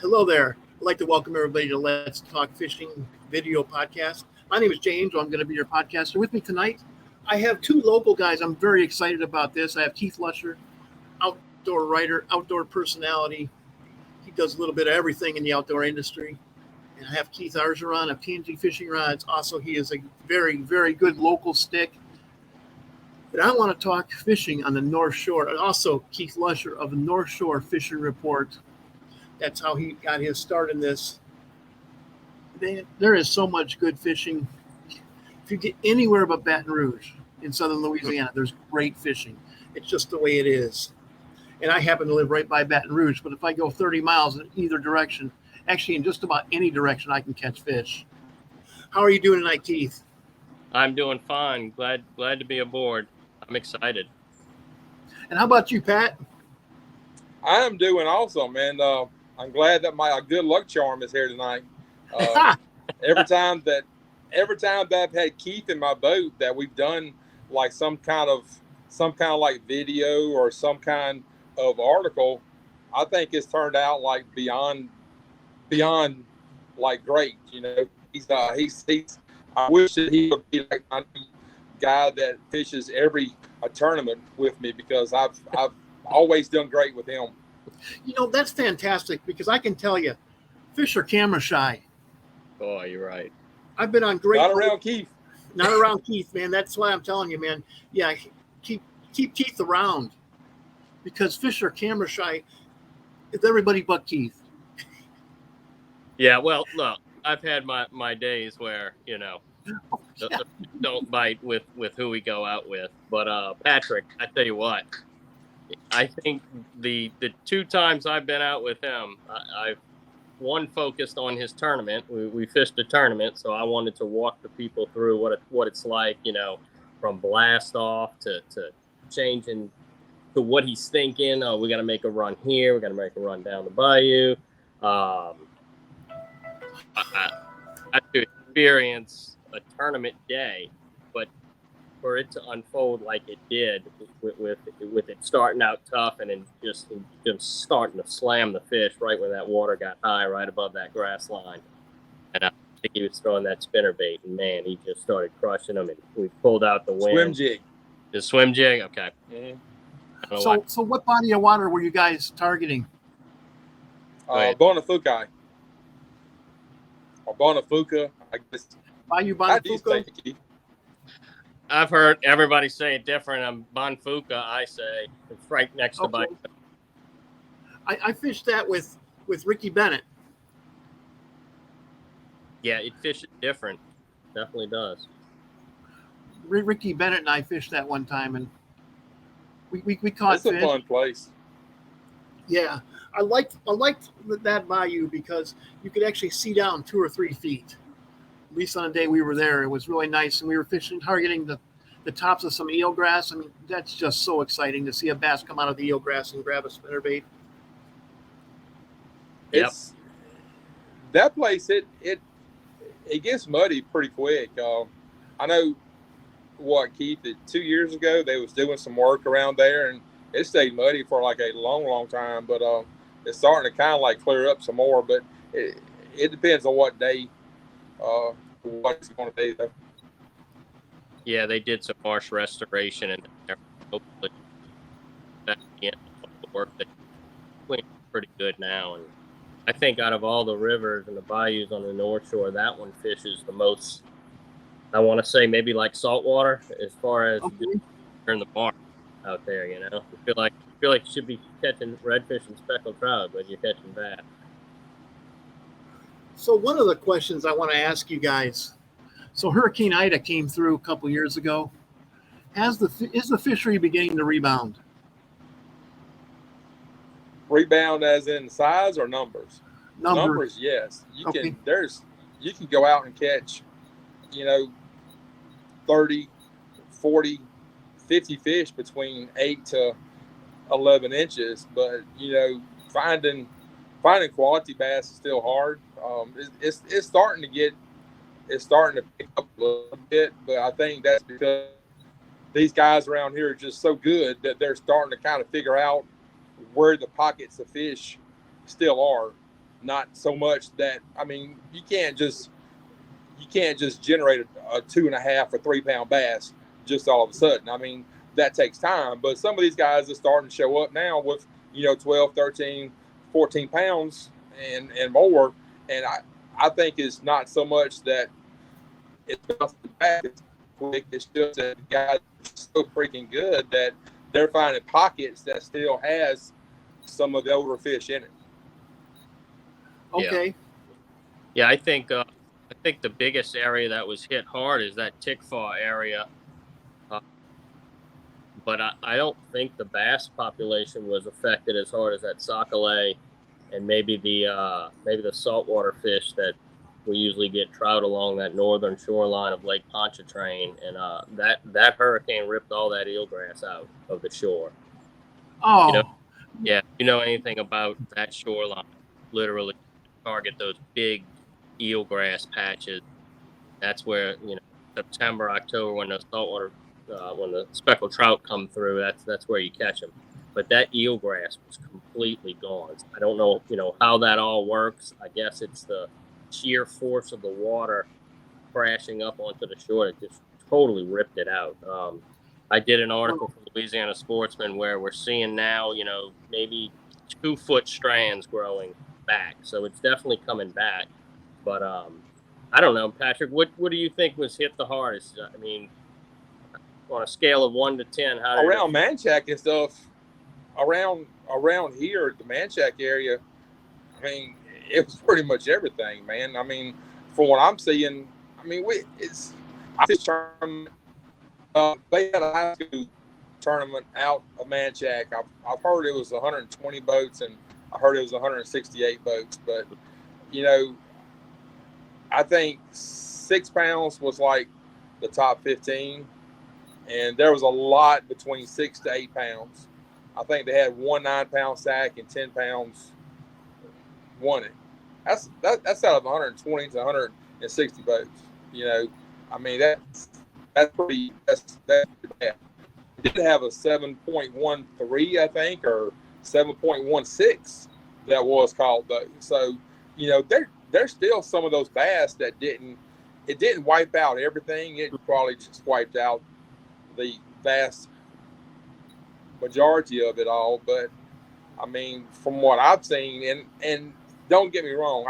Hello there. I'd like to welcome everybody to Let's Talk Fishing video podcast. My name is James. I'm going to be your podcaster. With me tonight, I have two local guys. I'm very excited about this. I have Keith Lusher, outdoor writer, outdoor personality. He does a little bit of everything in the outdoor industry. And I have Keith Argeron of TNT Fishing Rods. Also, he is a very, very good local stick. But I want to talk fishing on the North Shore. And also, Keith Lusher of the Northshore Fishing Report. That's how he got his start in this. There is so much good fishing. If you get anywhere but Baton Rouge in southern Louisiana, there's great fishing. It's just the way it is. And I happen to live right by Baton Rouge, but if I go 30 miles in either direction, actually in just about any direction, I can catch fish. How are you doing tonight, Keith? I'm doing fine. Glad to be aboard. I'm excited. And how about you, Pat? I am doing awesome, man. I'm glad that my good luck charm is here tonight. Every time that I've had Keith in my boat, that we've done like some kind of like video or some kind of article, I think it's turned out like beyond like great. You know, he's I wish that he would be like my guy that fishes every tournament with me, because I've always done great with him. You know, that's fantastic, because I can tell you, fish are camera shy. Oh, you're right. I've been on great. Not around Keith. Not around Keith, man. That's why I'm telling you, man. Yeah, keep Keith around, because fish are camera shy. It's everybody but Keith. Yeah, well, look, I've had my days where, you know, don't bite with who we go out with. But Patrick, I tell you what, I think the two times I've been out with him, I've one focused on his tournament. We fished a tournament, so I wanted to walk the people through what it's like, you know, from blast off to changing to what he's thinking. Oh, we got to make a run here. We got to make a run down the bayou. I to experience a tournament day, but for it to unfold like it did, with it starting out tough and then just starting to slam the fish right when that water got high, right above that grass line. And I think he was throwing that spinner bait, and man, he just started crushing them. And we pulled out the wind. Swim jig. The swim jig, okay. Mm-hmm. So what body of water were you guys targeting? Bonafuca. Or Bonafuca, I guess. Bayou Bonafuca? I've heard everybody say it different. I'm Bonfuca, I say. It's right next to Bayou. I fished that with Ricky Bennett. Yeah, it fishes different. Definitely does. Ricky Bennett and I fished that one time, and we caught fish. It's a fun place. Yeah, I liked that bayou because you could actually see down 2 or 3 feet. At least on the day we were there, it was really nice, and we were fishing, targeting the tops of some eelgrass. I mean, that's just so exciting to see a bass come out of the eelgrass and grab a spinnerbait. It's that place. It gets muddy pretty quick. I know Keith, 2 years ago they was doing some work around there, and it stayed muddy for like a long time. But it's starting to kind of like clear up some more. But it depends on what day. What it's going to be, though. Yeah, they did some marsh restoration, and hopefully that's the end of the work. They're cleaning pretty good now, and I think out of all the rivers and the bayous on the North Shore, that one fishes the most. I want to say maybe like saltwater, as far as in the marsh out there. You know, I feel like you should be catching redfish and speckled trout, but you're catching bass. So one of the questions I want to ask you guys, so Hurricane Ida came through a couple years ago. Is the fishery beginning to rebound? Rebound as in size or numbers? Numbers, yes. You can go out and catch, 30, 40, 50 fish between 8 to 11 inches, but finding quality bass is still hard. It's starting to pick up a little bit, but I think that's because these guys around here are just so good that they're starting to kind of figure out where the pockets of fish still are. not so much that, I mean, you can't just generate a 2.5 or 3 pound bass just all of a sudden. I mean, that takes time, but some of these guys are starting to show up now with, 12, 13, 14 pounds and more. And I think it's not so much that it's bouncing back, it's quick. It's just that the guys are so freaking good that they're finding pockets that still has some of the older fish in it. Okay. Yeah, I think the biggest area that was hit hard is that Tickfaw area. But I don't think the bass population was affected as hard as that sockeye and maybe the saltwater fish that we usually get trout along that northern shoreline of Lake Pontchartrain, and that hurricane ripped all that eelgrass out of the shore. Oh, You know anything about that shoreline? Literally target those big eelgrass patches. That's where September, October, when the saltwater, when the speckled trout come through, that's where you catch them. But that eelgrass was completely gone. I don't know, how that all works. I guess it's the sheer force of the water crashing up onto the shore that just totally ripped it out. I did an article for Louisiana Sportsman where we're seeing now, maybe 2-foot strands growing back. So it's definitely coming back. But I don't know, Patrick, what do you think was hit the hardest? I mean, on a scale of 1 to 10, how did around Manchac and stuff, around here at the Manchac area, I mean, it was pretty much everything, man. I mean, from what I'm seeing, I mean, they had a high school tournament out of Manchac. I've heard it was 120 boats, and I heard it was 168 boats. But I think 6 pounds was like the top 15, and there was a lot between 6 to 8 pounds. I think they had 1 9-pound sack and 10 pounds won it. That's out of 120 to 160 boats. I mean that's pretty bad. It did have a 7.13, I think, or 7.16 that was called though. So there's still some of those bass that didn't wipe out everything. It probably just wiped out the vast majority of it all. But I mean, from what I've seen, and don't get me wrong,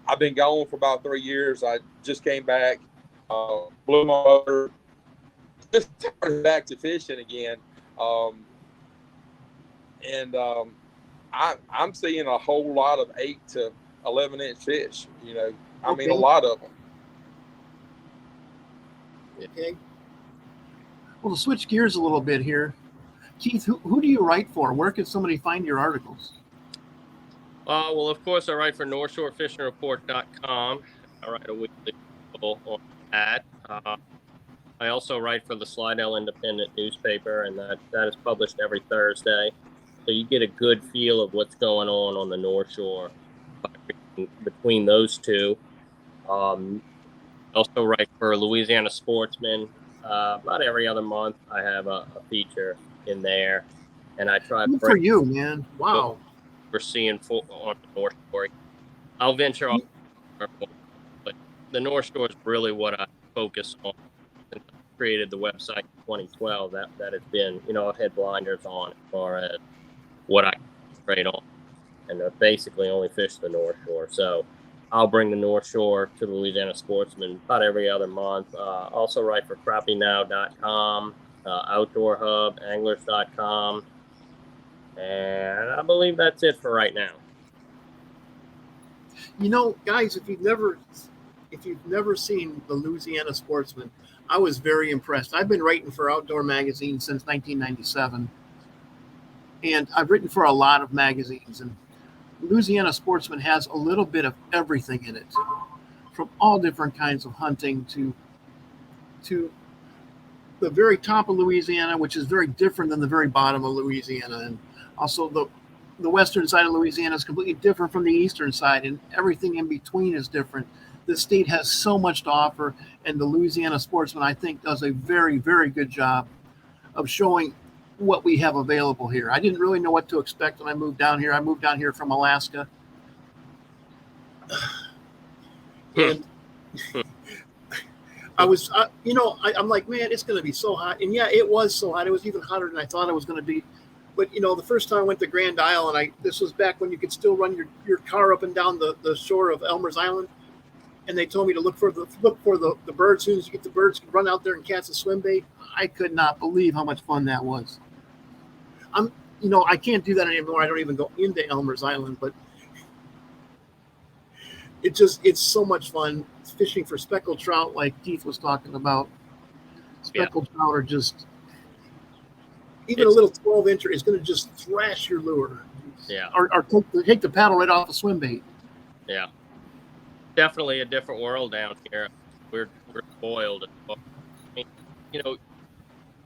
I've been gone for about 3 years. I just came back, blew my motor, just started back to fishing again, I'm seeing a whole lot of 8 to 11-inch fish. I mean, a lot of them. okay. Well, to switch gears a little bit here, Keith, who do you write for? Where can somebody find your articles? Well, of course, I write for NorthshoreFishingReport.com. I write a weekly article on that. I also write for the Slidell Independent newspaper, and that is published every Thursday. So you get a good feel of what's going on the North Shore between those two. I also write for Louisiana Sportsman. About every other month, I have a feature in there, and I try to Good for you, man. Wow. We're seeing on the North Shore. I'll venture off, but the North Shore is really what I focus on. Since I created the website in 2012, that has been, I've had blinders on as far as what I trade on, and I basically only fish the North Shore. So I'll bring the North Shore to the Louisiana Sportsman about every other month. Also write for CrappieNow.com, Outdoor Hub, Anglers.com, and I believe that's it for right now. Guys, if you've never seen the Louisiana Sportsman, I was very impressed. I've been writing for Outdoor Magazine since 1997, and I've written for a lot of magazines, and Louisiana Sportsman has a little bit of everything in it, from all different kinds of hunting to the very top of Louisiana, which is very different than the very bottom of Louisiana, and also the western side of Louisiana is completely different from the eastern side, and everything in between is different. The state has so much to offer, and the Louisiana Sportsman, I think, does a very, very good job of showing what we have available here. I didn't really know what to expect when I moved down here. I moved down here from Alaska. And I'm like, man, it's going to be so hot. And yeah, it was so hot. It was even hotter than I thought it was going to be. But, the first time I went to Grand Isle, and this was back when you could still run your car up and down the shore of Elmer's Island. And they told me to look for the birds. As soon as you get the birds, run out there and catch a swim bait. I could not believe how much fun that was. I can't do that anymore. I don't even go into Elmer's Island, but it's so much fun fishing for speckled trout, like Keith was talking about. Speckled trout are just, even a little 12-incher is going to just thrash your lure. Yeah. Or take the paddle right off the swim bait. Yeah. Definitely a different world down here. We're spoiled.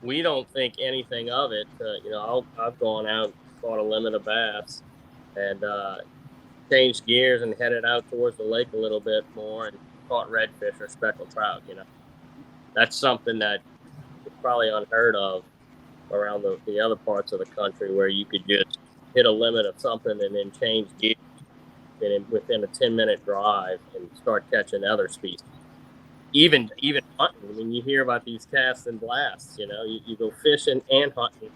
We don't think anything of it. I've gone out, caught a limit of bass, and changed gears and headed out towards the lake a little bit more and caught redfish or speckled trout. That's something that is probably unheard of around the other parts of the country, where you could just hit a limit of something and then change gears within a 10-minute drive and start catching other species. Even hunting. I mean, you hear about these casts and blasts. You go fishing and hunting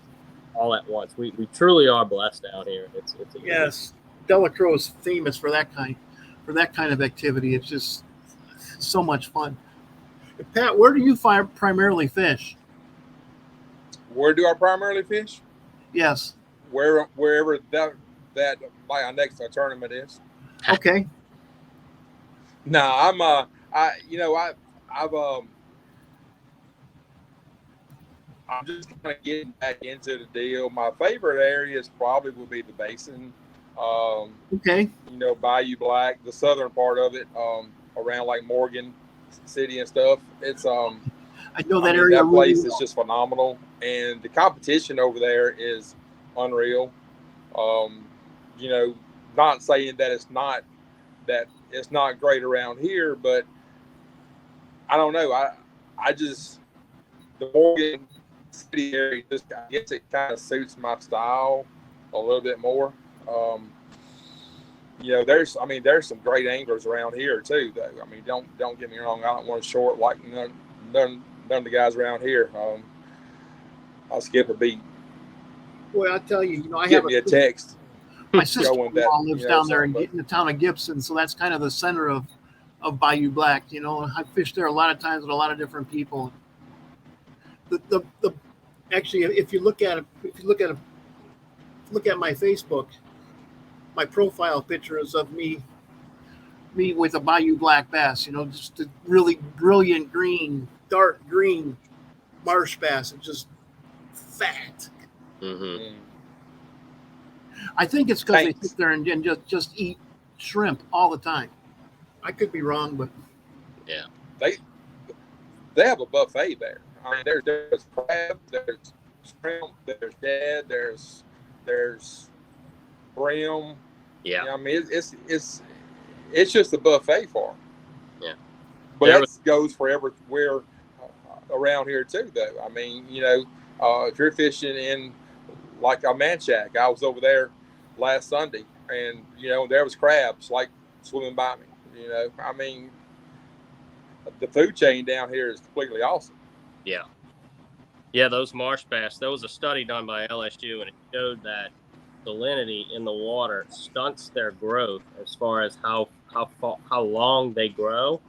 all at once. We truly are blessed down here. It's yes. Delacroix is famous for that kind of activity. It's just so much fun. Pat, where do you primarily fish? Where do I primarily fish? Yes. Wherever that my next tournament is. Okay. No, I'm I'm just kind of getting back into the deal. My favorite areas probably would be the basin. Okay. Bayou Black, the southern part of it, around like Morgan City and stuff. It's I know that area. That place really is just phenomenal, and the competition over there is unreal. Not saying that it's not great around here, but I don't know. I just, the Morgan City area, I guess it kind of suits my style a little bit more. There's some great anglers around here too, though. I mean, don't get me wrong. I don't want to short like none of the guys around here. I'll skip a beat. Boy, I tell you, I Give me a text. My sister-in-law lives down there in the town of Gibson, so that's kind of the center of Bayou Black. I fished there a lot of times with a lot of different people. Actually, if you look at my Facebook, my profile picture is of me with a Bayou Black bass. Just a really brilliant dark green marsh bass, and just fat. Mm-hmm. I think it's because they sit there and just eat shrimp all the time. I could be wrong, but yeah, they have a buffet there. I mean, there's crab, there's shrimp, there's shad, there's brim. Yeah, I mean, it's just a buffet for them. Yeah, but that goes for everywhere around here too, though. I mean, if you're fishing in like a Manchac, I was over there last Sunday, and there was crabs like swimming by me. I mean, the food chain down here is completely awesome. Yeah, those marsh bass. There was a study done by LSU, and it showed that salinity in the water stunts their growth as far as how long they grow.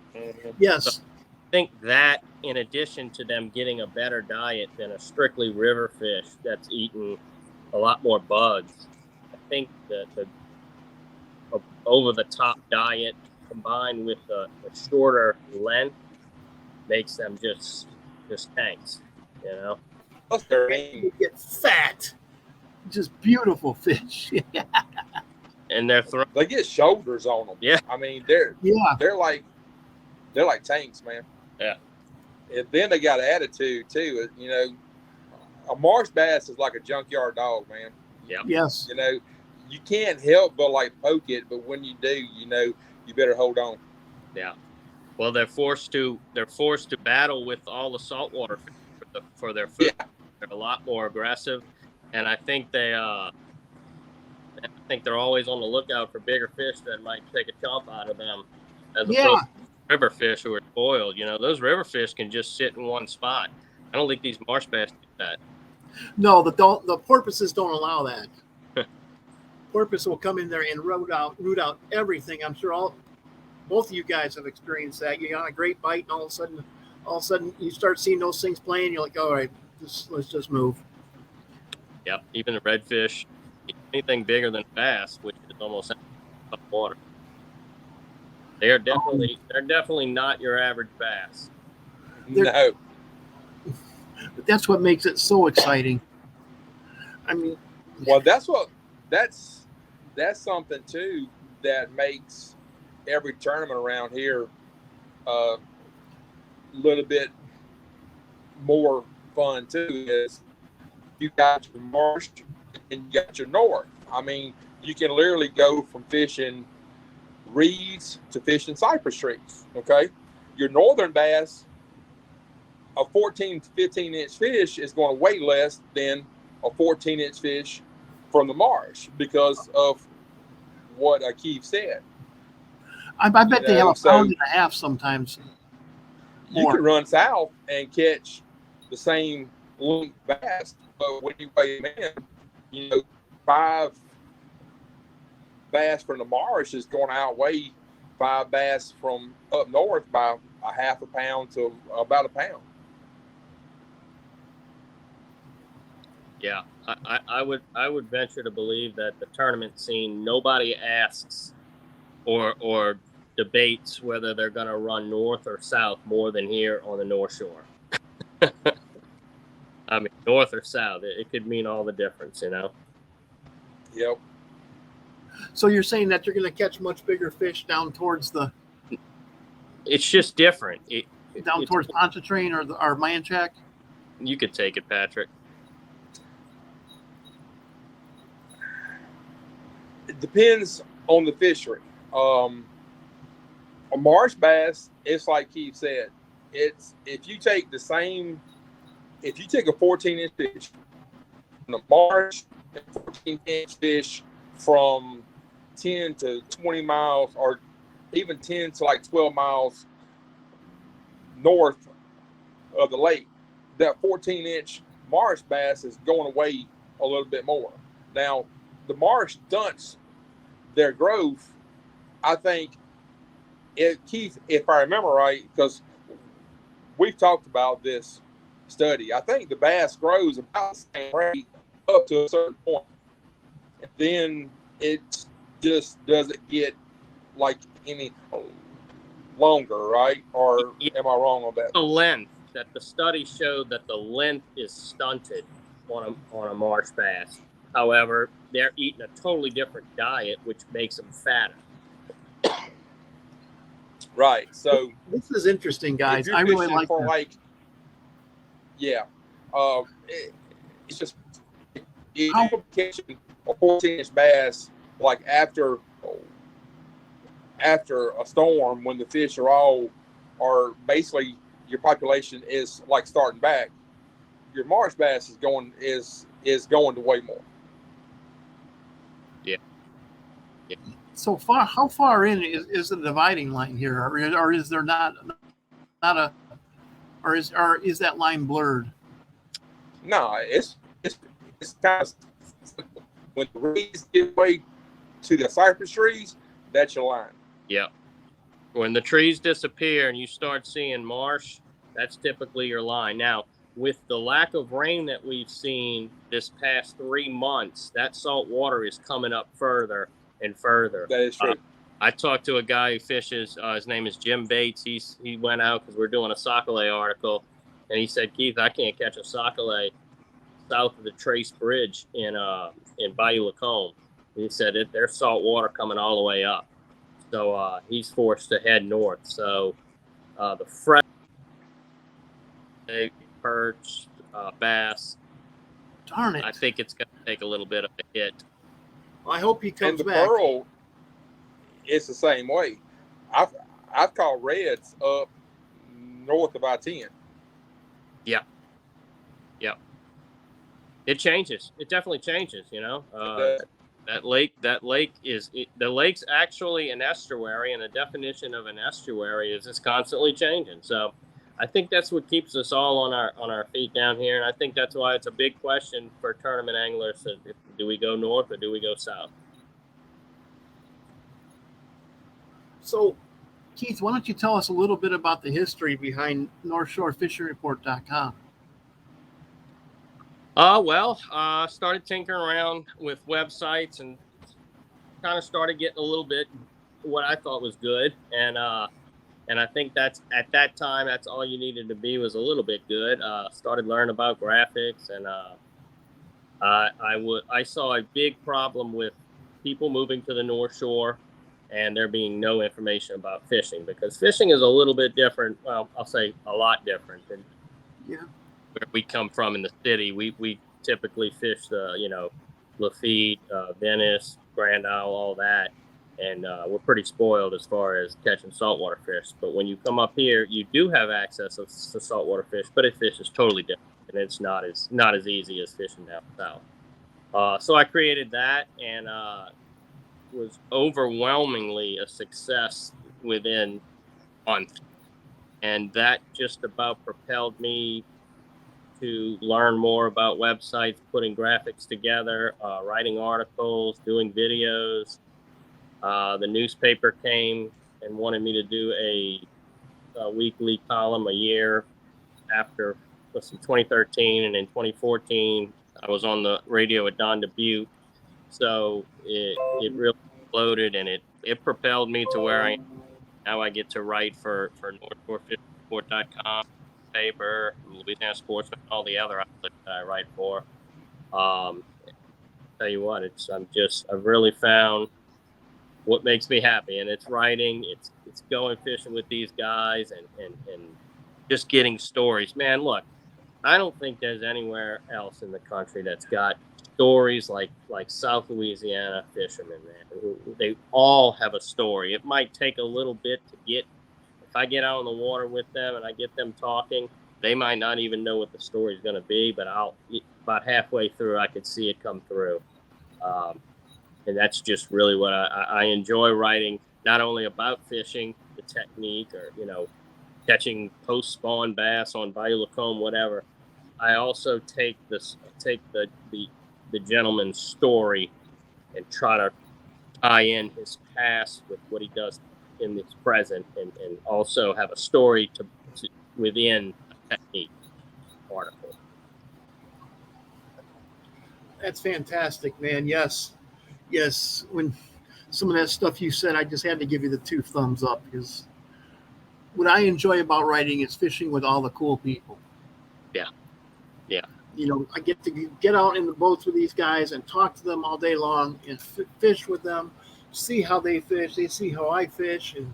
Yes. So I think that, in addition to them getting a better diet than a strictly river fish that's eating a lot more bugs, I think that the over-the-top diet combined with a shorter length makes them just tanks, Plus they get fat, just beautiful fish. And they get shoulders on them. Yeah, I mean they're like tanks, man. Yeah. And then they got an attitude too. A marsh bass is like a junkyard dog, man. Yeah. Yes. You can't help but like poke it, but when you do, you better hold on. Yeah. Well, they're forced to battle with all the saltwater fish for their food. Yeah. They're a lot more aggressive. and I think they're always on the lookout for bigger fish that might take a chomp out of them, as Yeah. opposed to river fish who are spoiled. Those river fish can just sit in one spot. I don't think these marsh bass do that. No, the porpoises don't allow that. Porpoise will come in there and root out everything. I'm sure both of you guys have experienced that. You're on a great bite, and all of a sudden, you start seeing those things playing. You're like, all right, let's just move. Yep, even the redfish, anything bigger than bass, which is almost out of water. They're definitely not your average bass. No. But that's what makes it so exciting. I mean, well, that's something too that makes every tournament around here a little bit more fun too. Is you got your marsh and you got your north. I mean, you can literally go from fishing reeds to fishing cypress trees. Okay, your northern bass, a 14 to 15 inch fish is going to weigh less than a 14-inch fish from the marsh because of what Keith said. I bet they have a pound and a half sometimes. You can run south and catch the same length bass, but when you weigh them in, 5 bass from the marsh is going to outweigh 5 bass from up north by a half a pound to about a pound. Yeah, I would venture to believe that the tournament scene, nobody asks or debates whether they're going to run north or south more than here on the North Shore. I mean, north or south, it could mean all the difference, Yep. So you're saying that you're going to catch much bigger fish down towards the... It's just different. Towards Pontchartrain or Manchac? You could take it, Patrick. It depends on the fishery. A marsh bass, it's like Keith said. If you take a 14-inch fish from the marsh and 14-inch fish from 10 to 20 miles or even 10 to like 12 miles north of the lake, that 14-inch marsh bass is going away a little bit more. Now, the marsh stunts their growth. I think, Keith, if I remember right, because we've talked about this study, I think the bass grows about the same rate up to a certain point. And then it just doesn't get like any longer, right? Or am I wrong on that? The length, that the study showed that the length is stunted on a marsh bass. However, they're eating a totally different diet, which makes them fatter. Right. So this is interesting, guys. I really like that. It's just you're catching a 14-inch bass like after a storm when the fish are basically your population is like starting back. Your marsh bass is going to way more. Yeah. So far, how far in is the dividing line here, or is there not a, or is that line blurred? No, it's kind of when the reeds get away to the cypress trees, that's your line. Yeah. When the trees disappear and you start seeing marsh, that's typically your line. Now, with the lack of rain that we've seen this past 3 months, that salt water is coming up further and further. That is true. I talked to a guy who fishes. His name is Jim Bates. He went out because we're doing a sockeye article, and he said, Keith, I can't catch a sockeye south of the Trace Bridge in Bayou Lacombe. He said there's salt water coming all the way up, so he's forced to head north. So the fresh perch, bass. Darn it! I think it's going to take a little bit of a hit. Well, I hope he comes and the back. pearl, it's the same way. I've caught reds up north of I-10. Yeah. It changes. It definitely changes. That lake the lake's actually an estuary, and the definition of an estuary is it's constantly changing. So I think that's what keeps us all on our feet down here, and I think that's why it's a big question for tournament anglers: do we go north or do we go south? So, Keith, why don't you tell us a little bit about the history behind NorthshoreFishingReport.com? Started tinkering around with websites and kind of started getting a little bit what I thought was good, and I think that's at that time that's all you needed to be was a little bit good. Started learning about graphics, and I saw a big problem with people moving to the North Shore, and there being no information about fishing, because fishing is a little bit different. Well, I'll say a lot different than where we come from in the city. We typically fish the Lafitte, Venice, Grand Isle, all that. And we're pretty spoiled as far as catching saltwater fish. But when you come up here, you do have access to saltwater fish, but it fish is totally different, and it's not as easy as fishing down south. So I created that, and was overwhelmingly a success within a month, and that just about propelled me to learn more about websites, putting graphics together, writing articles, doing videos. The newspaper came and wanted me to do a weekly column a year after 2013, and in 2014 I was on the radio at Don Dubuque. So it really exploded, and it propelled me to where I am now. I get to write for NorthshoreFishingReport.com, paper, Louisiana Sportsman, all the other outlets that I write for. Tell you what, I've really found what makes me happy, and it's writing, it's going fishing with these guys, and just getting stories. Man, look, I don't think there's anywhere else in the country that's got stories like South Louisiana fishermen, man. They all have a story. It might take a little bit to get. If I get out on the water with them and I get them talking, they might not even know what the story is going to be, but about halfway through, I could see it come through. And that's just really what I enjoy writing, not only about fishing, the technique, or, catching post-spawn bass on Bayou Lacombe, whatever. I also take the gentleman's story and try to tie in his past with what he does in his present, and also have a story to within a technique article. That's fantastic, man. Yes. When some of that stuff you said, I just had to give you the 2 thumbs up, because what I enjoy about writing is fishing with all the cool people. Yeah. I get to get out in the boats with these guys and talk to them all day long and fish with them, see how they fish. They see how I fish, and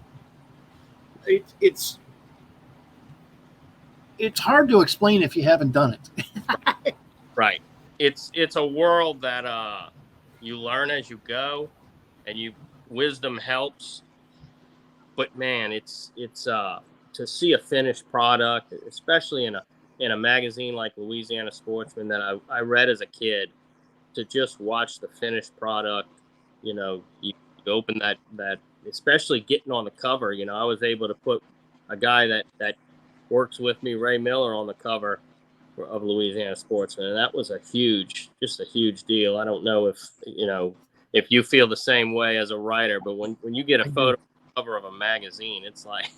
it's hard to explain if you haven't done it. Right. It's a world that you learn as you go, and wisdom helps. But man, it's to see a finished product, especially in a magazine like Louisiana Sportsman that I read as a kid, to just watch the finished product. You open that, especially getting on the cover. I was able to put a guy that works with me, Ray Miller, on the cover of Louisiana Sportsman, and that was a huge deal. I don't know if you feel the same way as a writer, but when you get a photo cover of a magazine, it's like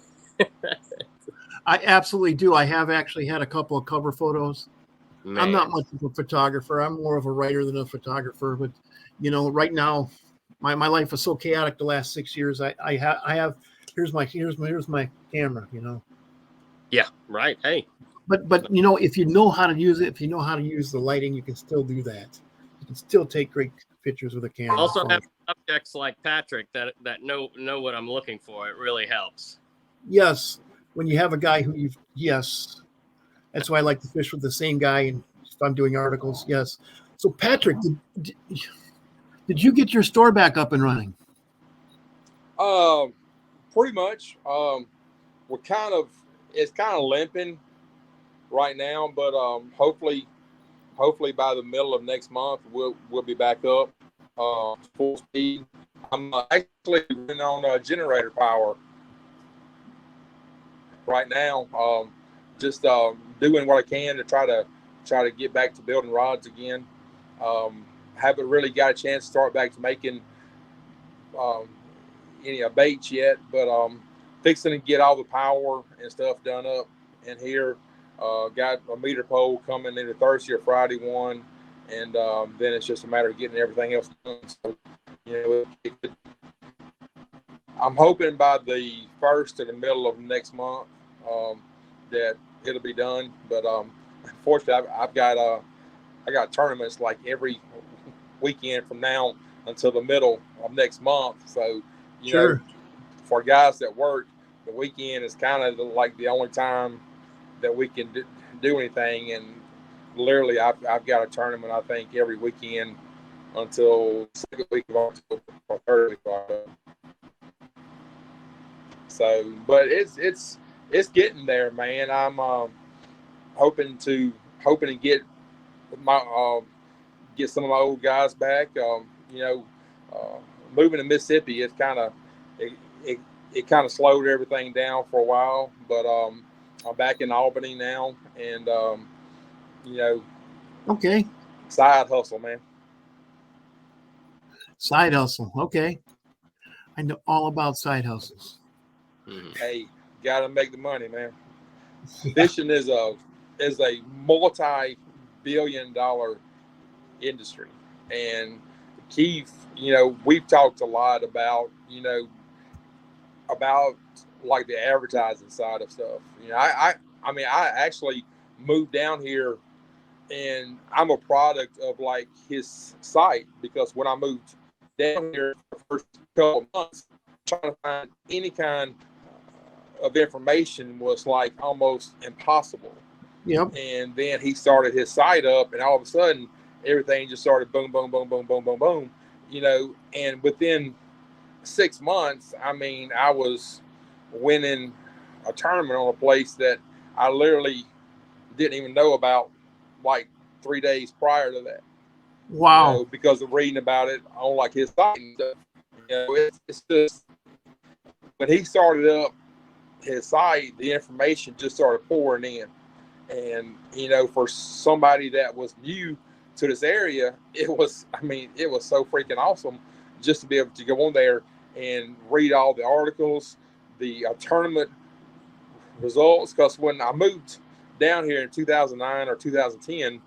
I absolutely do. I have actually had a couple of cover photos. Man. I'm not much of a photographer. I'm more of a writer than a photographer. But right now, my life is so chaotic. The last 6 years, I have. Here's my camera. Yeah. Right. Hey. But if you know how to use it, if you know how to use the lighting, you can still do that. You can still take great pictures with a camera. Also have subjects like Patrick that know what I'm looking for. It really helps. Yes, when you have a guy yes, that's why I like to fish with the same guy, and if I'm doing articles, yes. So Patrick, did you get your store back up and running? Pretty much. It's kind of limping right now, but hopefully hopefully by the middle of next month, we'll be back up full speed. I'm actually running on generator power right now. Just doing what I can to try to get back to building rods again. Haven't really got a chance to start back to making any baits yet, but fixing to get all the power and stuff done up in here. Got a meter pole coming either Thursday or Friday one, and then it's just a matter of getting everything else done. So, I'm hoping by the first or the middle of next month that it'll be done. But unfortunately, I got tournaments like every weekend from now until the middle of next month. So, you know, for guys that work, the weekend is kind of like the only time that we can do anything. And literally, I've got a tournament, I think, every weekend until the second week of October or third week of October. So, but it's getting there, man. I'm hoping to get get some of my old guys back. Moving to Mississippi, it kind of slowed everything down for a while. But I'm back in Albany now, and Okay. Side hustle, man. Side hustle. Okay. I know all about side hustles. Hey, gotta make the money, man. Fishing is a multi-billion-dollar industry, and Keith, we've talked a lot about like the advertising side of stuff. I actually moved down here, and I'm a product of like his site, because when I moved down here for the first couple of months, trying to find any kind of information was like almost impossible. Yep. And then he started his site up, and all of a sudden everything just started boom, boom, boom, boom, boom, boom, boom. And within 6 months, I was winning a tournament on a place that I literally didn't even know about like 3 days prior to that. Wow. Because of reading about it on like his site and stuff. It's just when he started up his site, the information just started pouring in. And, for somebody that was new to this area, it was so freaking awesome just to be able to go on there and read all the articles, the tournament results. Because when I moved down here in 2009 or 2010,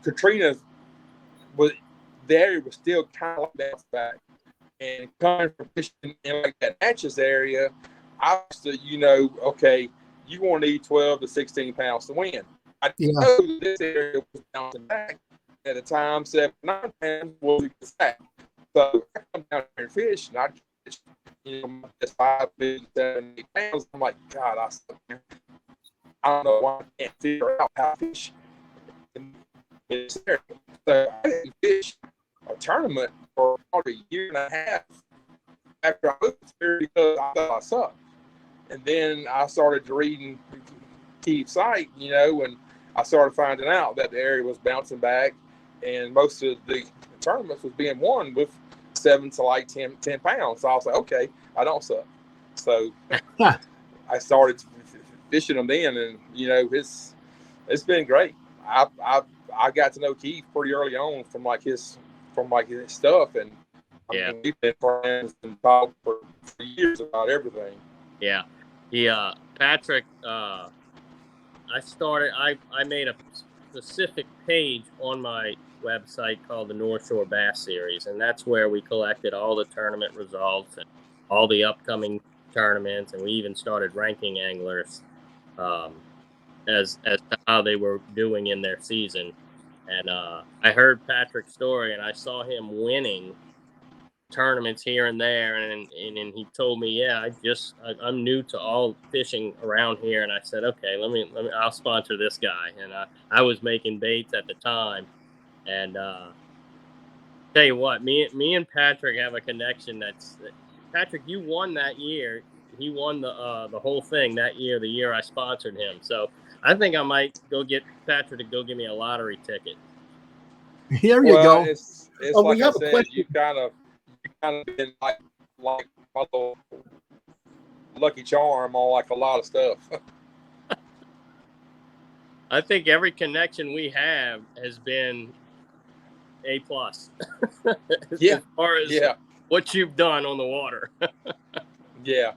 Katrina the area was still kind of like that back. And coming from fishing in like that Natchez area, I was okay, you're going to need 12 to 16 pounds to win. I know this area was bouncing back at the time, 7, 9 pounds was exact. So I come down here and fish, and I catch, just 5, 7, 8 pounds. I'm like, God, I don't know why I can't figure out how to fish in this area. So I didn't fish a tournament for about a year and a half after I moved here because I thought I sucked. And then I started reading Keith's site, and I started finding out that the area was bouncing back, and most of the tournaments was being won with 7 to like 10 pounds. So I was like, okay, I don't suck. So I started fishing them then, and it's been great. I got to know Keith pretty early on from his stuff, and we've been friends and talked for years about everything. Yeah. Patrick, I made a specific page on my website called the Northshore Bass Series, and that's where we collected all the tournament results and all the upcoming tournaments, and we even started ranking anglers as to how they were doing in their season. And I heard Patrick's story, and I saw him winning tournaments here and there, and he told me, I'm new to all fishing around here, and I said, okay, let me I'll sponsor this guy. And I was making baits at the time, and tell you what, me and Patrick have a connection. Patrick, you won that year. He won the whole thing that year, the year I sponsored him. So I think I might go get Patrick to go give me a lottery ticket. Here you go. It's Oh, like we I have a said, question. you kind of been like my little lucky charm on like a lot of stuff. I think every connection we have has been A+. Yeah. As far as Yeah. what you've done on the water. Yeah.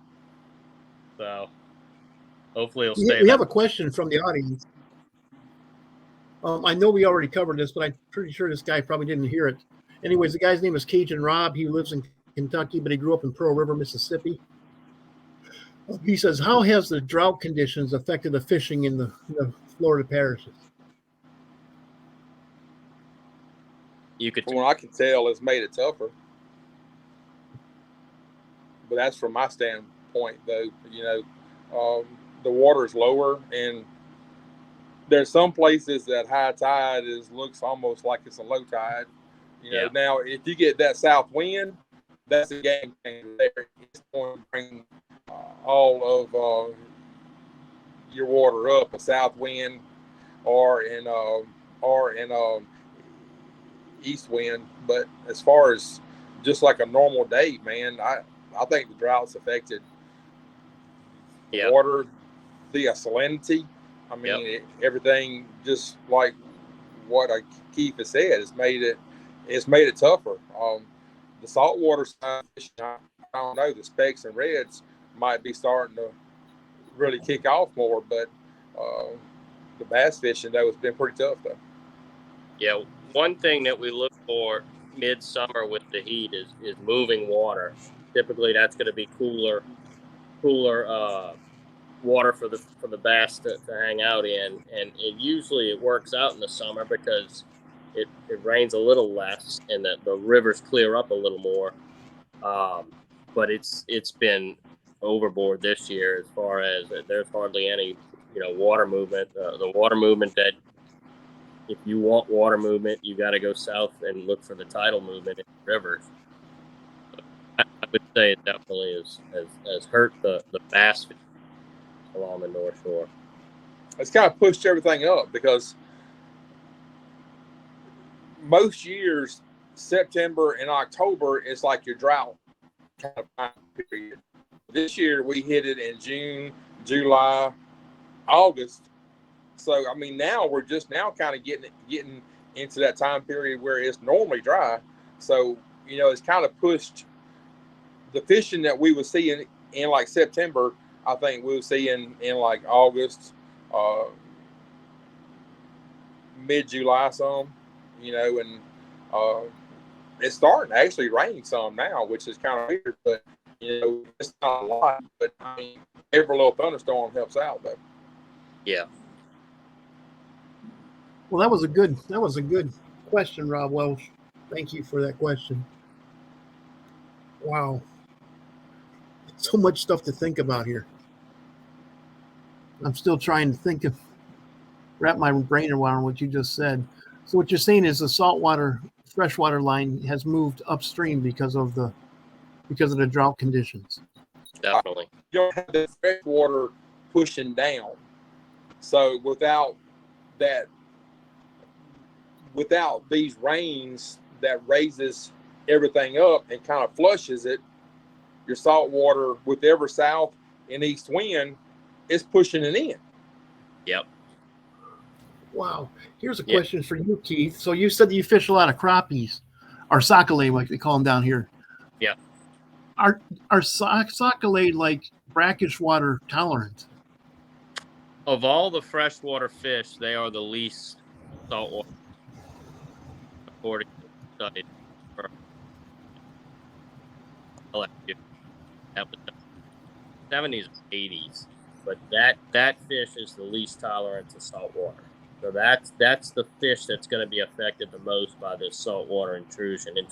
So hopefully it'll stay. We have a question from the audience. I know we already covered this, but I'm pretty sure this guy probably didn't hear it. Anyways, the guy's name is Cajun Rob. He lives in Kentucky, but he grew up in Pearl River, Mississippi. He says, how has the drought conditions affected the fishing in the Florida parishes? From what I can tell, it's made it tougher. But that's from my standpoint, though. The water is lower, and there's some places that high tide looks almost like it's a low tide. Now if you get that south wind, that's a game changer there. It's going to bring all of your water up, a south wind or in east wind. But as far as just like a normal day, man, I think the drought's affected the water, the salinity. I mean, everything, just like what Keith has said, it's made it tougher. The saltwater side, I don't know, the specks and reds might be starting to really kick off more, but the bass fishing, though, has been pretty tough, though. Yeah, one thing that we look for midsummer with the heat is moving water. Typically, that's going to be cooler water for the bass to hang out in, and it works out in the summer because it rains a little less and the rivers clear up a little more. But it's been overboard this year as far as there's hardly any water movement. The water movement that, if you want water movement, you got to go south and look for the tidal movement in the rivers. I would say it definitely has hurt the bass fishing along the North Shore. It's kind of pushed everything up because most years, September and October is like your drought kind of time period. This year we hit it in June, July, August. So I mean, now we're just now kind of getting into that time period where it's normally dry. So it's kind of pushed the fishing that we would see in like September. I think we'll see in like August, mid-July some, and it's starting to actually rain some now, which is kind of weird, but it's not a lot. But I mean, every little thunderstorm helps out, though. Yeah. Well, that was a good question, Rob Welsh. Thank you for that question. Wow. So much stuff to think about here. I'm still trying to wrap my brain around what you just said. So what you're saying is the freshwater line has moved upstream because of the drought conditions. Definitely. You don't have the fresh water pushing down. So without these rains that raises everything up and kind of flushes it, your salt water with every south and east wind is pushing it in. Yep. Wow. Here's a question for you, Keith. So you said that you fish a lot of crappies, or sockeye, like they call them down here. Yeah. Are sockeye like brackish water tolerant? Of all the freshwater fish, they are the least saltwater, according to the study. That was 70s, 80s, but that fish is the least tolerant to salt water. So that's the fish that's going to be affected the most by this saltwater intrusion. And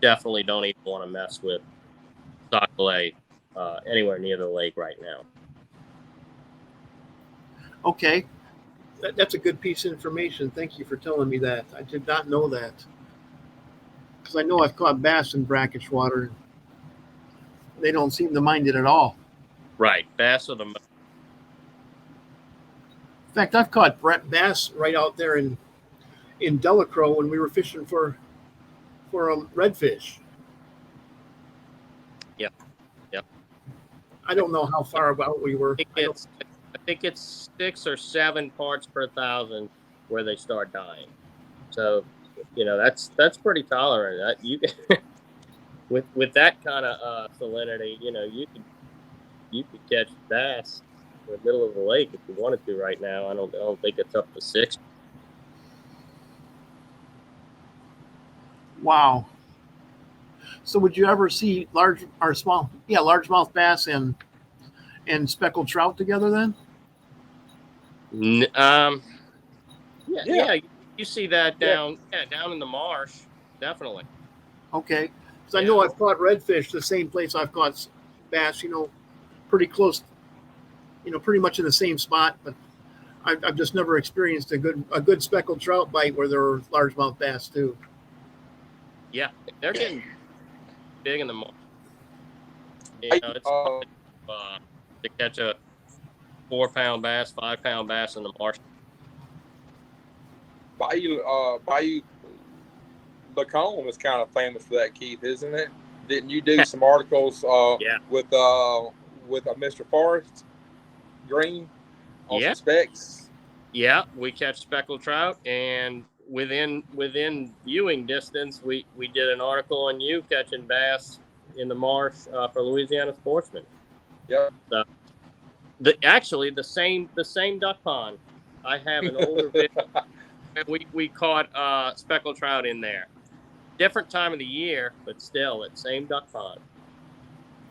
definitely don't even want to mess with sockeye anywhere near the lake right now. Okay. That's a good piece of information. Thank you for telling me that. I did not know that. Because I know I've caught bass in brackish water. They don't seem to mind it at all. Right, bass are the most. In fact, I've caught bass right out there in Delacroix when we were fishing for redfish. Yep, yep. I don't know how far out we were. I think it's 6 or 7 parts per thousand where they start dying. So, that's pretty tolerant. That you with that kind of salinity, you could catch bass in the middle of the lake if you wanted to right now. I don't think it's up to 6. Wow. So would you ever see largemouth bass and speckled trout together then? Yeah. You see that down in the marsh, definitely. Okay. Because I know I've caught redfish the same place I've caught bass, pretty close, pretty much in the same spot, but I've just never experienced a good speckled trout bite where there are largemouth bass too. Yeah, they're getting big in the marsh. It's to catch a 4-pound bass, 5-pound bass in the marsh. Bayou Lacombe is kind of famous for that, Keith, isn't it? Didn't you do some articles with Mr. Forrest Green on some specs? Yeah, we catch speckled trout, and within viewing distance, we did an article on you catching bass in the marsh for Louisiana Sportsman. Yep. So, the same duck pond. I have an older video. We caught speckled trout in there. Different time of the year, but still, it's same duck pond.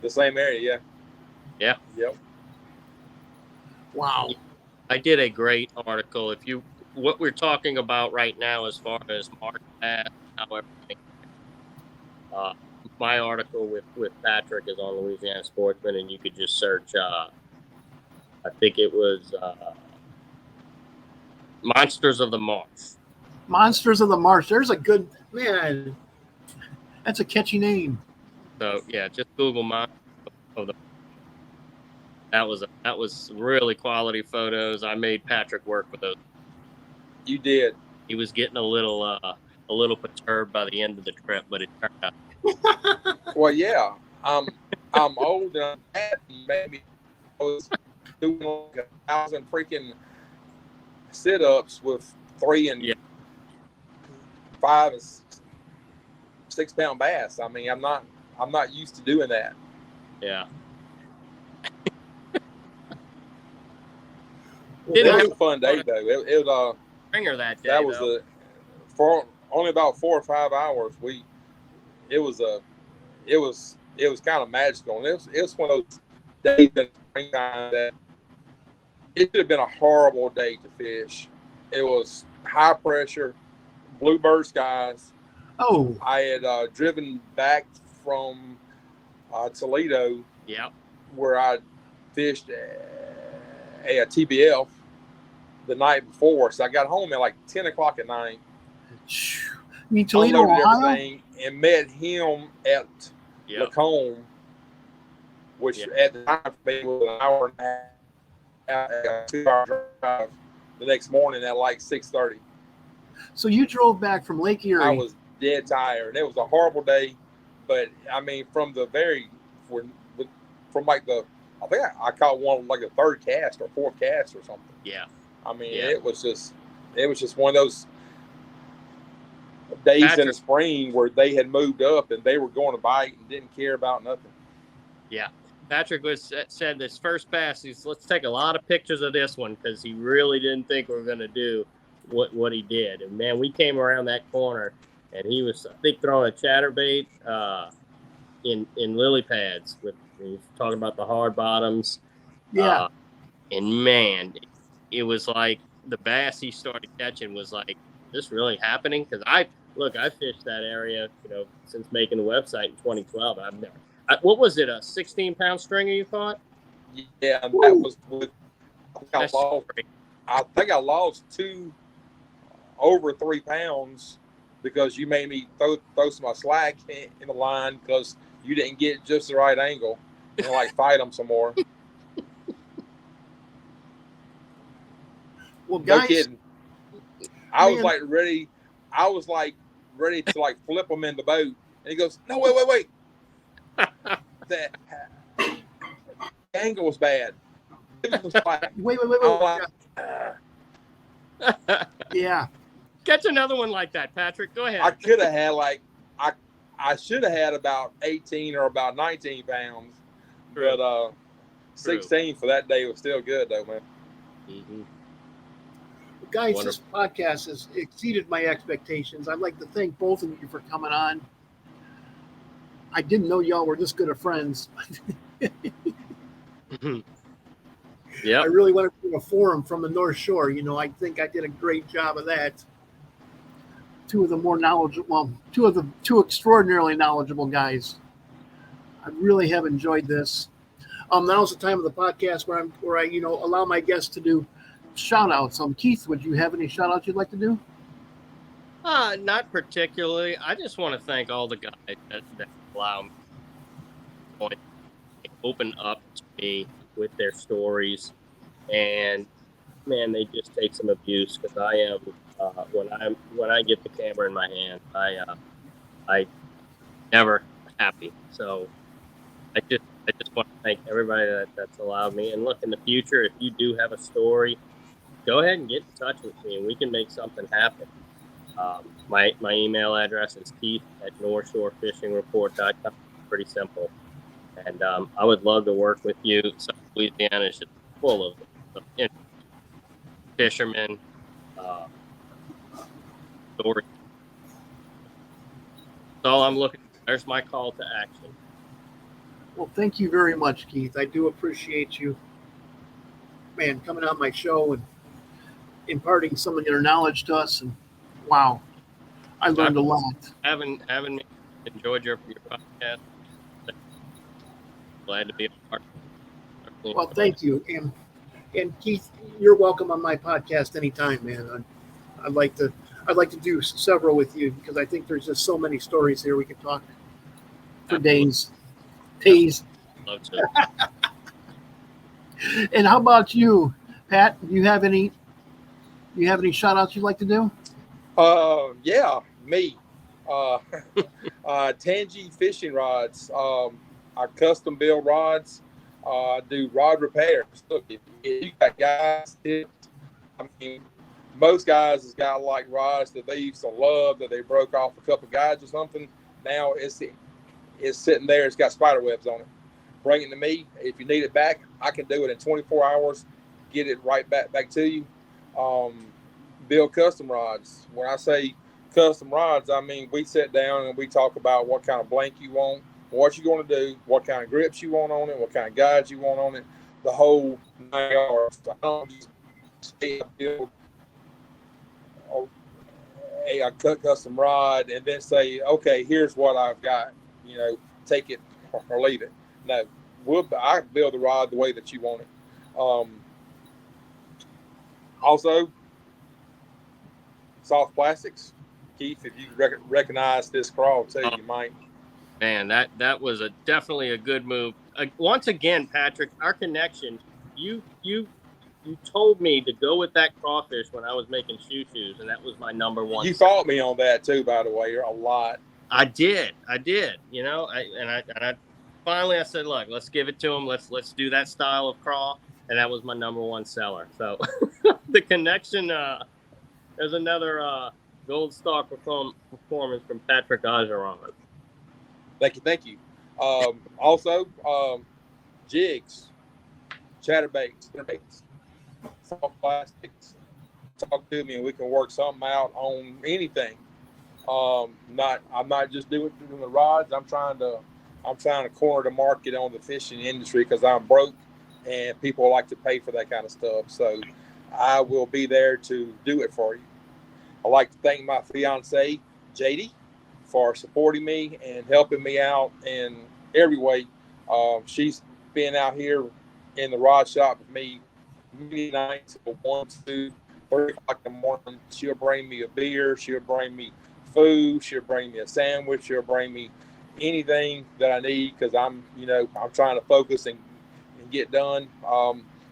The same area, yeah. Yeah. Yep. Wow. I did a great article. What we're talking about right now, as far as marsh bass, how everything. My article with Patrick is on Louisiana Sportsman, and you could just search. I think it was Monsters of the Marsh. Monsters of the Marsh. There's a good man. That's a catchy name. So yeah, just Google Monsters of the. That was really quality photos. I made Patrick work with those. You did. He was getting a little perturbed by the end of the trip, but it turned out. Well, yeah, I'm old and I'm happy. Maybe I was doing like 1,000 freaking sit-ups with 3 and 5 and 6 pound bass. I mean, I'm not used to doing that. Yeah. It was a fun day though. It was ringer that day. That was for only about 4 or 5 hours. It was kind of magical. And it was one of those days in springtime that it should have been a horrible day to fish. It was high pressure, bluebird skies. Oh, I had driven back from Toledo. Yeah. Where I fished a TBF the night before, so I got home at like 10 o'clock at night. You Toledo, Ohio? Everything and met him at Lacombe, which at the time was an hour and a half, a 2-hour drive. The next morning at like 6:30. So you drove back from Lake Erie. I was dead tired. It was a horrible day, but I mean, from like I think I caught one like the 3rd cast or 4th cast or something. Yeah. I mean, it was just one of those days in the spring where they had moved up and they were going to bite and didn't care about nothing. Yeah. Patrick said this first bass, let's take a lot of pictures of this one because he really didn't think we were going to do what he did. And, man, we came around that corner, and he was, I think, throwing a chatterbait in lily pads. He was talking about the hard bottoms. Yeah. And, man, it was like the bass he started catching was like, is this really happening? Because I fished that area, since making the website in 2012. I've never. What was it? A 16-pound stringer you caught? Yeah, and that was with. I think I lost 2 over 3 pounds because you made me throw some slack in the line because you didn't get just the right angle and like fight them some more. Well, No guys, kidding. I was man. like ready. I was like ready to like flip him in the boat, and he goes, "No, wait. The angle was bad. It was flat." wait. I'm like, Yeah. Catch another one like that, Patrick. Go ahead. I could have had like I should have had about 18 or about 19 pounds, True. but 16 for that day was still good though, man. Mm-hmm. Guys, Wonderful. this podcast has exceeded my expectations. I'd like to thank both of you for coming on. I didn't know y'all were this good of friends. Yeah. I really want to do a forum from the North Shore. You know, I think I did a great job of that. Two of the two extraordinarily knowledgeable guys. I really have enjoyed this. Now's the time of the podcast where I allow my guests to do shout outs. Keith, would you have any shout outs you'd like to do? Not particularly. I just want to thank all the guys that allow me to open up to me with their stories, and man, they just take some abuse because I am when I get the camera in my hand, I never happy. So I just want to thank everybody that's allowed me. And look, in the future, if you do have a story, go ahead and get in touch with me, and we can make something happen. My email address is keith@northshorefishingreport.com. Pretty simple. And I would love to work with you. South Louisiana is just full of fishermen, stories. That's all I'm looking for. There's my call to action. Well, thank you very much, Keith. I do appreciate you, man, coming on my show and imparting some of your knowledge to us. And wow, I learned a lot. Having me enjoyed your podcast. Glad to be a part. Well, thank you, and Keith, you're welcome on my podcast anytime, man. I'd like to do several with you because I think there's just so many stories here we could talk for days. Love to. And how about you, Pat? Do you have any shout outs you'd like to do? Yeah, me. Tangy fishing rods. I custom build rods. Do rod repairs. Look, if you got guys, I mean, most guys has got like rods that they used to love that they broke off a couple guides or something. Now it's sitting there. It's got spider webs on it. Bring it to me. If you need it back, I can do it in 24 hours. Get it right back to you. Build custom rods. When I say custom rods, I mean we sit down and we talk about what kind of blank you want, what you're going to do, what kind of grips you want on it, what kind of guides you want on it, the whole 9 yards. I don't just build a custom rod and then say, okay, here's what I've got. You know, take it or leave it. No, I build the rod the way that you want it. Also, soft plastics. Keith, if you recognize this crawl too, you might. Man, that was definitely a good move. Once again, Patrick, our connection. You told me to go with that crawfish when I was making shoes, and that was my number one. You fought me on that too, by the way. You're a lot. I did. You know, I finally said, look, let's give it to him. Let's do that style of crawl, and that was my number one seller. So the connection. There's another gold star performance from Patrick Ogeron. Thank you. Also, jigs, chatterbaits, soft plastics. Talk to me and we can work something out on anything. I'm not just doing the rods. I'm trying to corner the market on the fishing industry because I'm broke and people like to pay for that kind of stuff. So I will be there to do it for you. I'd like to thank my fiance, JD, for supporting me and helping me out in every way. She's been out here in the rod shop with me many nights, 1, 2, 3 o'clock in the morning. She'll bring me a beer. She'll bring me food. She'll bring me a sandwich. She'll bring me anything that I need because I'm trying to focus and get done.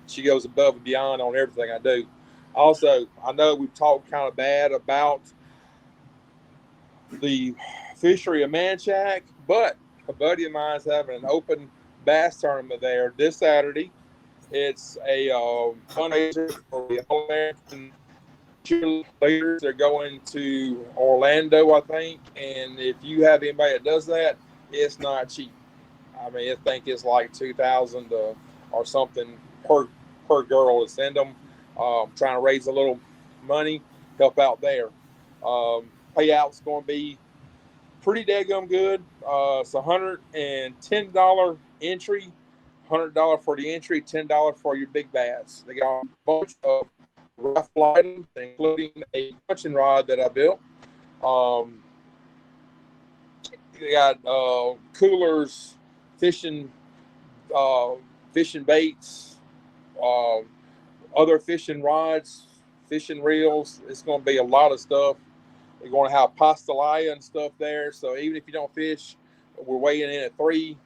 She goes above and beyond on everything I do. Also, I know we've talked kind of bad about the fishery of Manchac, but a buddy of mine is having an open bass tournament there this Saturday. It's a fundraiser for the All-American cheerleaders. They're going to Orlando, I think, and if you have anybody that does that, it's not cheap. I mean, I think it's like $2,000 or something per girl to send them. Trying to raise a little money, help out there. Payout's going to be pretty daggum good. It's $110 entry, $100 for the entry, $10 for your big bass. They got a bunch of raffle items, including a punching rod that I built. They got coolers, fishing baits, other fishing rods, fishing reels. It's going to be a lot of stuff. We're going to have pastelaya and stuff there. So even if you don't fish, we're weighing in at 3.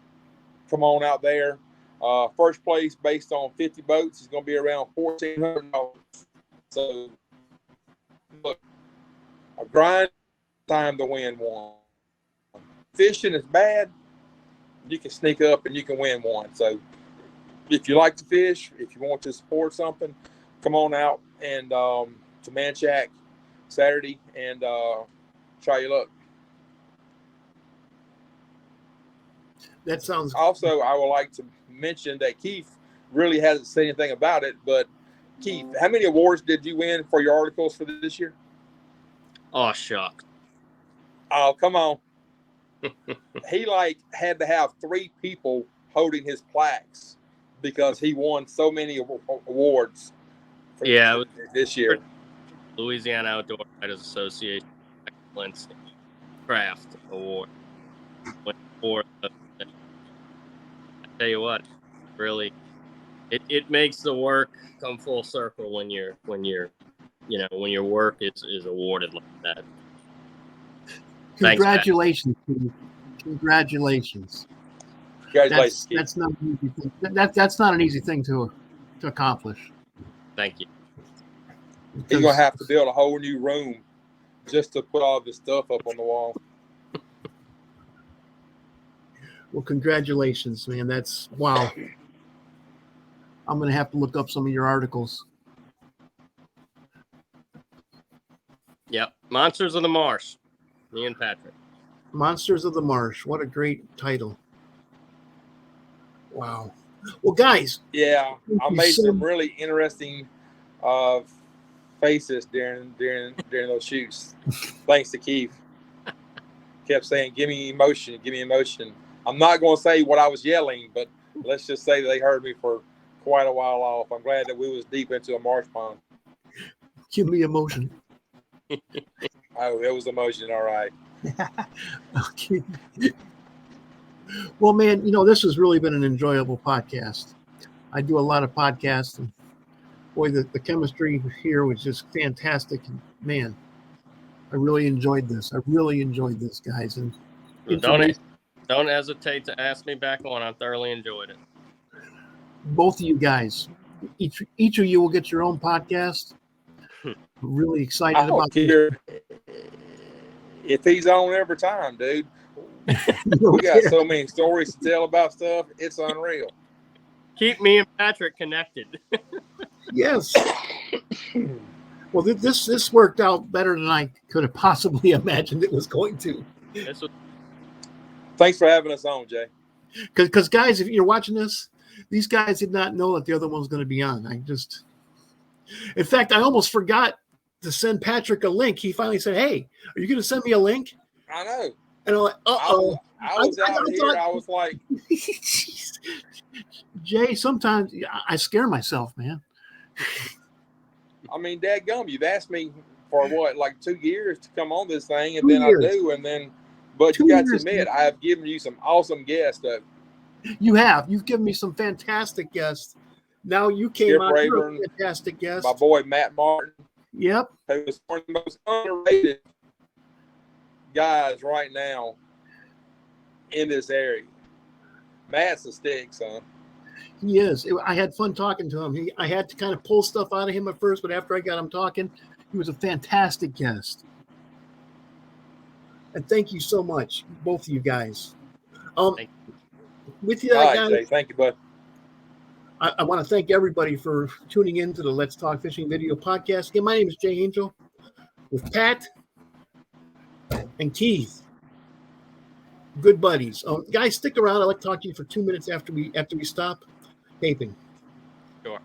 Come on out there. First place based on 50 boats is going to be around $1,400. So look, a grind time to win one. Fishing is bad. You can sneak up and you can win one. So if you like to fish, if you want to support something, come on out and to Manchac Saturday and try your luck. That sounds. Also, I would like to mention that Keith really hasn't said anything about it, but Keith, how many awards did you win for your articles for this year? Oh, shucks. Oh, come on. He had to have 3 people holding his plaques because he won so many awards for this year. Louisiana Outdoor Writers Association Excellence Craft Award. I tell you what, really, it makes the work come full circle when your work is awarded like that. Congratulations, Steve. Congratulations. That's not an easy thing. That's not an easy thing to accomplish. Thank you. He's gonna have to build a whole new room just to put all this stuff up on the wall. Well, congratulations, man. That's wow. I'm gonna have to look up some of your articles. Yep. Monsters of the Marsh. Me and Patrick. Monsters of the Marsh. What a great title. Wow. Well, guys. Yeah, I made some really interesting faces during those shoots. Thanks to Keith. Kept saying, give me emotion, give me emotion. I'm not going to say what I was yelling, but let's just say that they heard me for quite a while off. I'm glad that we was deep into a marsh pond. Give me emotion. Oh, it was emotion, all right. Okay. Well, man, this has really been an enjoyable podcast. I do a lot of podcasts, and boy, the chemistry here was just fantastic. And man, I really enjoyed this. Guys. And don't hesitate to ask me back on. I thoroughly enjoyed it. Both of you guys, each of you will get your own podcast. Really excited about it. If he's on every time, dude. We got so many stories to tell about stuff. It's unreal. Keep me and Patrick connected. Yes. Well, this worked out better than I could have possibly imagined it was going to. Thanks for having us on, Jay. Because guys, if you're watching this, these guys did not know that the other one was going to be on. In fact, I almost forgot to send Patrick a link. He finally said, "Hey, are you going to send me a link?" I know. And I'm like, "Uh-oh." I was out here. I was like, Jay, sometimes I scare myself, man. I mean, dadgum, you've asked me for what, like 2 years to come on this thing, and then I do, but you got to admit, I have given you some awesome guests, though. You have. You've given me some fantastic guests. Now you came on, you're a fantastic guest. My boy Matt Martin. Yep. Who is one of the most underrated guys right now in this area. Matt's a stick, son. He is. I had fun talking to him. I had to kind of pull stuff out of him at first, but after I got him talking, he was a fantastic guest. And thank you so much, both of you guys. Thank you. With you, All right, guys, Jay. Thank you, bud. I want to thank everybody for tuning in to the Let's Talk Fishing video podcast. Again, my name is Jay Angel with Pat and Keith. Good buddies. Guys, stick around. I'd like to talk to you for 2 minutes after we stop taping. Sure.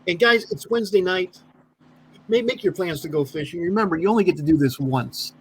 And guys, it's Wednesday night. Make your plans to go fishing. Remember, you only get to do this once.